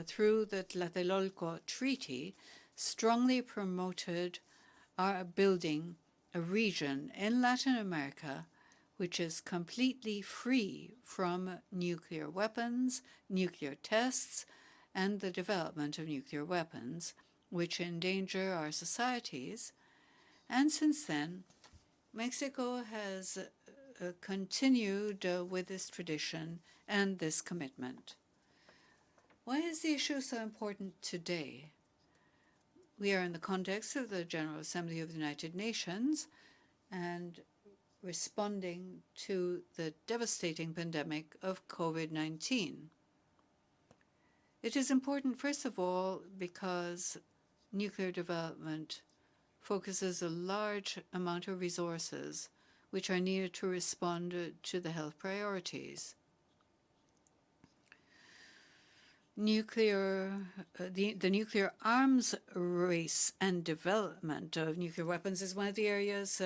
through the Tlatelolco Treaty, strongly promoted our building a region in Latin America which is completely free from nuclear weapons, nuclear tests, and the development of nuclear weapons, which endanger our societies. And since then, Mexico has continued with this tradition and this commitment. Why is the issue so important today? We are in the context of the General Assembly of the United Nations and responding to the devastating pandemic of COVID-19. It is important, first of all, because nuclear development focuses a large amount of resources which are needed to respond to the health priorities. The nuclear arms race and development of nuclear weapons is one of the areas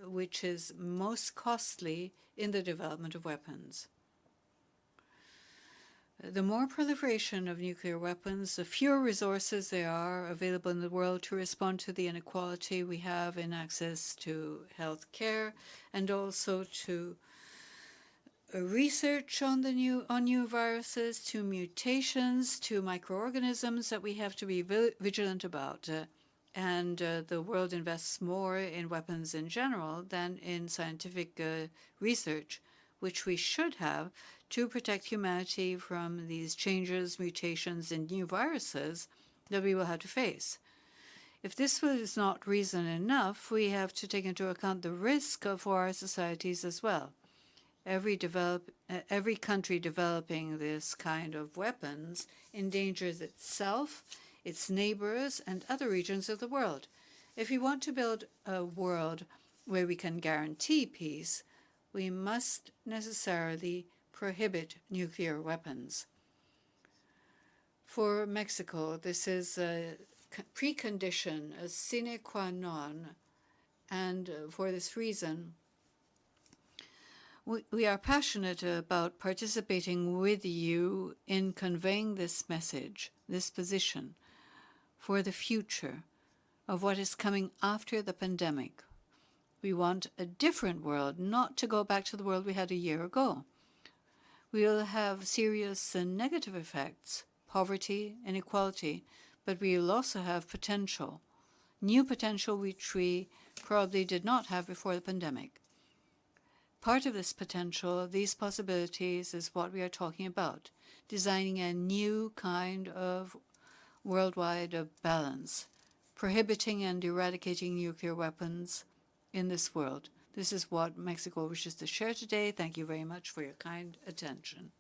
which is most costly in the development of weapons. The more proliferation of nuclear weapons, the fewer resources there are available in the world to respond to the inequality we have in access to health care and also to research on new viruses, to mutations, to microorganisms that we have to be vigilant about. The world invests more in weapons in general than in scientific research, which we should have to protect humanity from these changes, mutations, and new viruses that we will have to face. If this was not reason enough, we have to take into account the risk for our societies as well. Every country developing this kind of weapons endangers itself, its neighbors, and other regions of the world. If we want to build a world where we can guarantee peace, we must necessarily prohibit nuclear weapons. For Mexico, this is a precondition, a sine qua non, and for this reason, we are passionate about participating with you in conveying this message, this position, for the future of what is coming after the pandemic. We want a different world, not to go back to the world we had a year ago. We will have serious negative effects, poverty, inequality, but we will also have potential, new potential which we probably did not have before the pandemic. Part of this potential, these possibilities, is what we are talking about, designing a new kind of worldwide balance, prohibiting and eradicating nuclear weapons in this world. This is what Mexico wishes to share today. Thank you very much for your kind attention.